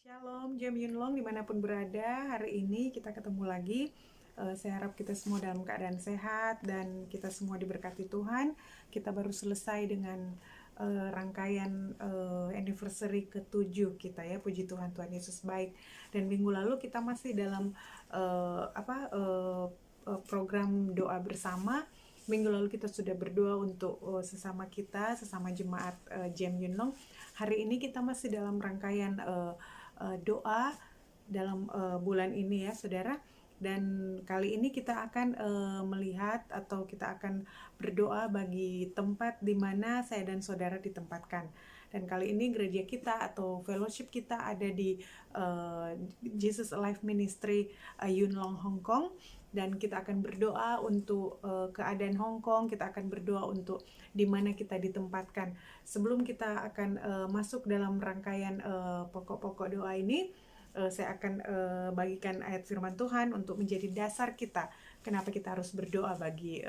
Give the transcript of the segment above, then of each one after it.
Shalom, Jam Yunlong dimanapun berada. Hari ini kita ketemu lagi. Saya harap kita semua dalam keadaan sehat dan kita semua diberkati Tuhan. Kita baru selesai dengan rangkaian anniversary ke-7 kita ya. Puji Tuhan, Tuhan Yesus baik. Dan minggu lalu kita masih dalam program doa bersama. Minggu lalu kita sudah berdoa untuk sesama kita, sesama jemaat Jam Yunlong. Hari ini kita masih dalam rangkaian doa dalam bulan ini ya saudara, dan kali ini kita akan melihat atau kita akan berdoa bagi tempat di mana saya dan saudara ditempatkan. Dan kali ini gereja kita atau fellowship kita ada di Jesus Alive Ministry Yunlong Hong Kong, dan kita akan berdoa untuk keadaan Hong Kong. Kita akan berdoa untuk di mana kita ditempatkan. Sebelum kita akan masuk dalam rangkaian pokok-pokok doa ini, saya akan bagikan ayat firman Tuhan untuk menjadi dasar kita kenapa kita harus berdoa bagi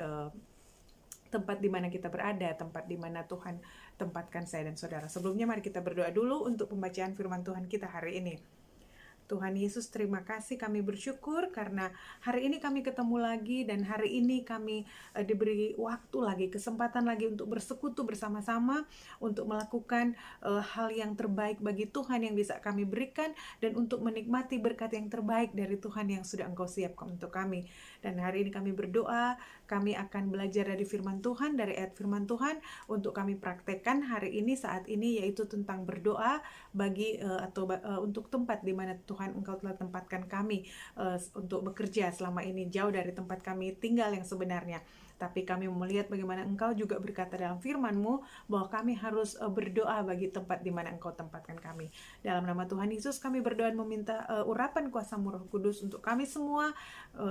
tempat di mana kita berada, tempat di mana Tuhan tempatkan saya dan saudara. Sebelumnya mari kita berdoa dulu untuk pembacaan firman Tuhan kita hari ini. Tuhan Yesus, terima kasih, kami bersyukur karena hari ini kami ketemu lagi, dan hari ini kami diberi waktu lagi, kesempatan lagi untuk bersekutu bersama-sama, untuk melakukan hal yang terbaik bagi Tuhan yang bisa kami berikan, dan untuk menikmati berkat yang terbaik dari Tuhan yang sudah Engkau siapkan untuk kami. Dan hari ini kami berdoa, kami akan belajar dari firman Tuhan, dari ayat firman Tuhan, untuk kami praktekkan hari ini, saat ini, yaitu tentang berdoa bagi untuk tempat di mana Tuhan Engkau telah tempatkan kami untuk bekerja selama ini, jauh dari tempat kami tinggal yang sebenarnya. Tapi kami melihat bagaimana Engkau juga berkata dalam firman-Mu bahwa kami harus berdoa bagi tempat di mana Engkau tempatkan kami. Dalam nama Tuhan Yesus kami berdoa dan meminta urapan kuasa-Mu Roh Kudus untuk kami semua,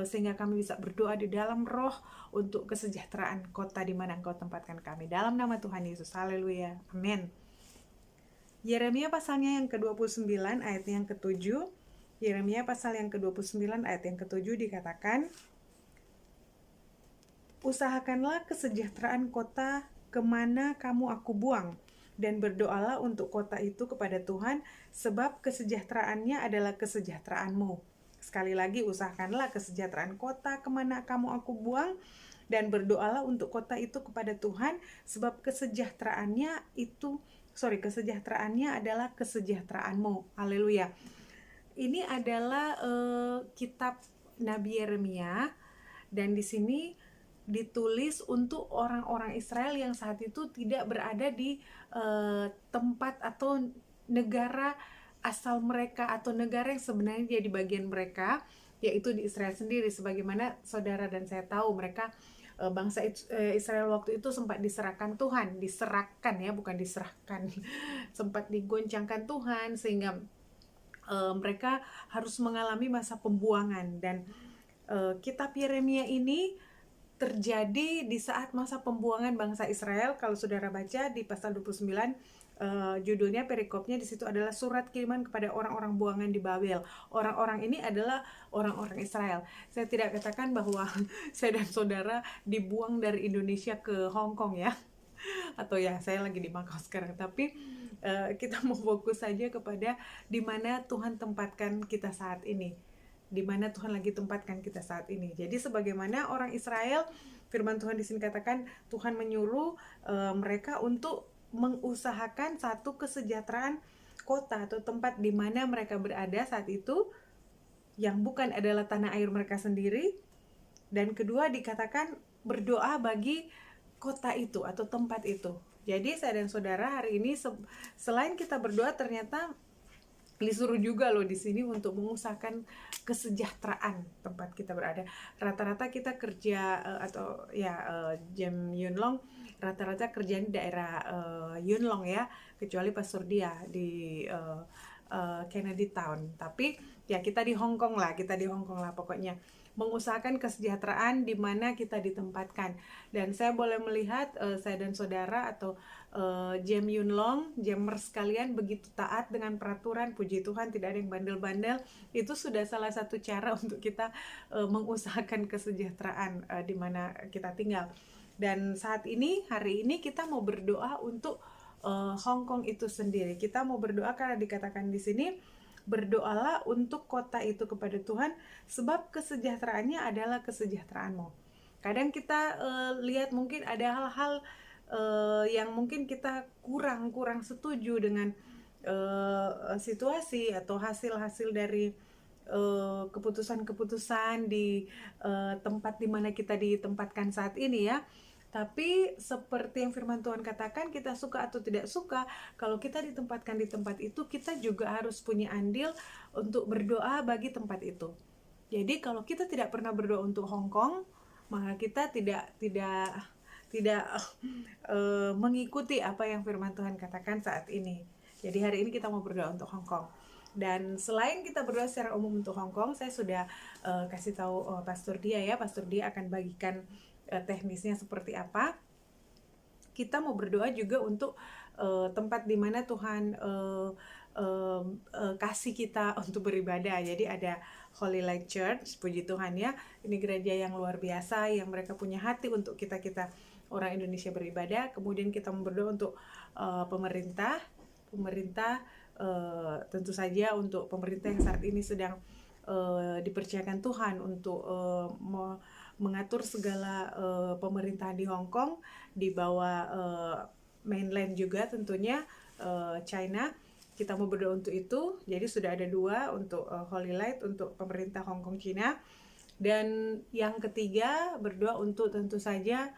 sehingga kami bisa berdoa di dalam roh untuk kesejahteraan kota di mana Engkau tempatkan kami. Dalam nama Tuhan Yesus, haleluya, amin. Yeremia pasalnya yang ke-29 ayat yang ke-7. Yeremia pasal yang ke-29 ayat yang ke-7 dikatakan, usahakanlah kesejahteraan kota kemana kamu aku buang, dan berdoalah untuk kota itu kepada Tuhan, sebab kesejahteraannya adalah kesejahteraanmu. Sekali lagi, usahakanlah kesejahteraan kota kemana kamu aku buang, dan berdoalah untuk kota itu kepada Tuhan, sebab kesejahteraannya adalah kesejahteraanmu. Haleluya. Ini adalah kitab Nabi Yeremia, dan di sini ditulis untuk orang-orang Israel yang saat itu tidak berada di tempat atau negara asal mereka, atau negara yang sebenarnya jadi bagian mereka, yaitu di Israel sendiri. Sebagaimana saudara dan saya tahu, mereka bangsa Israel waktu itu sempat diserahkan Tuhan, diserahkan ya, bukan diserahkan, sempat digoncangkan Tuhan, sehingga mereka harus mengalami masa pembuangan. Dan kitab Yeremia ini terjadi di saat masa pembuangan bangsa Israel. Kalau saudara baca di pasal 29, judulnya, perikopnya di situ adalah surat kiriman kepada orang-orang buangan di Babel. Orang-orang ini adalah orang-orang Israel. Saya tidak katakan bahwa saya dan saudara dibuang dari Indonesia ke Hong Kong ya, atau ya saya lagi di Makau sekarang, tapi kita mau fokus saja kepada di mana Tuhan tempatkan kita saat ini, di mana Tuhan lagi tempatkan kita saat ini. Jadi sebagaimana orang Israel, firman Tuhan di sini katakan Tuhan menyuruh mereka untuk mengusahakan satu, kesejahteraan kota atau tempat di mana mereka berada saat itu, yang bukan adalah tanah air mereka sendiri. Dan kedua, dikatakan berdoa bagi kota itu atau tempat itu. Jadi saya dan saudara hari ini selain kita berdoa, ternyata disuruh juga loh di sini untuk mengusahakan kesejahteraan tempat kita berada. Rata-rata kita kerja Jam Yunlong rata-rata kerja di daerah Yunlong ya, kecuali Pastor Dia di Kennedy Town. Tapi ya kita di Hong Kong lah pokoknya. Mengusahakan kesejahteraan di mana kita ditempatkan. Dan saya boleh melihat saya dan saudara atau Jam Yunlong, Jammers sekalian begitu taat dengan peraturan. Puji Tuhan, tidak ada yang bandel-bandel. Itu sudah salah satu cara untuk kita mengusahakan kesejahteraan di mana kita tinggal. Dan saat ini, hari ini kita mau berdoa untuk Hong Kong itu sendiri. Kita mau berdoa karena dikatakan di sini berdoalah untuk kota itu kepada Tuhan, sebab kesejahteraannya adalah kesejahteraanmu. Kadang kita lihat mungkin ada hal-hal yang mungkin kita kurang setuju dengan situasi atau hasil-hasil dari keputusan-keputusan di tempat di mana kita ditempatkan saat ini ya. Tapi seperti yang firman Tuhan katakan, kita suka atau tidak suka, kalau kita ditempatkan di tempat itu, kita juga harus punya andil untuk berdoa bagi tempat itu. Jadi kalau kita tidak pernah berdoa untuk Hong Kong, maka kita tidak mengikuti apa yang firman Tuhan katakan saat ini. Jadi hari ini kita mau berdoa untuk Hong Kong. Dan selain kita berdoa secara umum untuk Hong Kong, saya sudah kasih tahu Pastor Dia ya. Pastor Dia akan bagikan teknisnya seperti apa. Kita mau berdoa juga untuk tempat di mana Tuhan kasih kita untuk beribadah. Jadi ada Holy Light Church, puji Tuhan ya. Ini gereja yang luar biasa, yang mereka punya hati untuk kita orang Indonesia beribadah. Kemudian kita mau berdoa untuk pemerintah tentu saja untuk pemerintah yang saat ini sedang dipercayakan Tuhan untuk mengatur segala pemerintahan di Hong Kong, di bawah mainland juga tentunya China. Kita mau berdoa untuk itu. Jadi sudah ada 2 untuk Holy Light untuk pemerintah Hong Kong China. Dan yang ketiga berdoa untuk tentu saja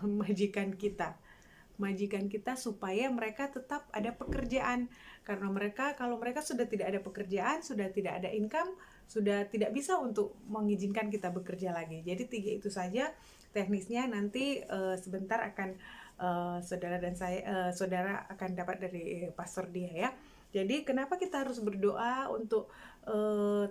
majikan kita supaya mereka tetap ada pekerjaan, karena kalau mereka sudah tidak ada pekerjaan, sudah tidak ada income, sudah tidak bisa untuk mengizinkan kita bekerja lagi. Jadi 3 itu saja teknisnya. Nanti sebentar akan saudara akan dapat dari Pastor Dia ya. Jadi kenapa kita harus berdoa untuk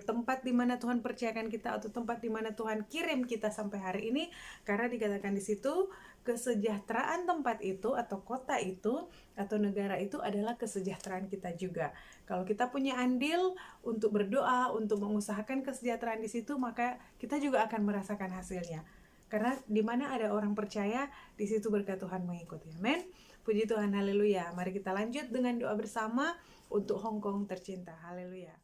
tempat di mana Tuhan percayakan kita atau tempat di mana Tuhan kirim kita sampai hari ini? Karena dikatakan di situ kesejahteraan tempat itu atau kota itu atau negara itu adalah kesejahteraan kita juga. Kalau kita punya andil untuk berdoa, untuk mengusahakan kesejahteraan di situ, maka kita juga akan merasakan hasilnya. Karena di mana ada orang percaya, di situ berkat Tuhan mengikuti. Amin. Puji Tuhan, haleluya. Mari kita lanjut dengan doa bersama untuk Hong Kong tercinta. Haleluya.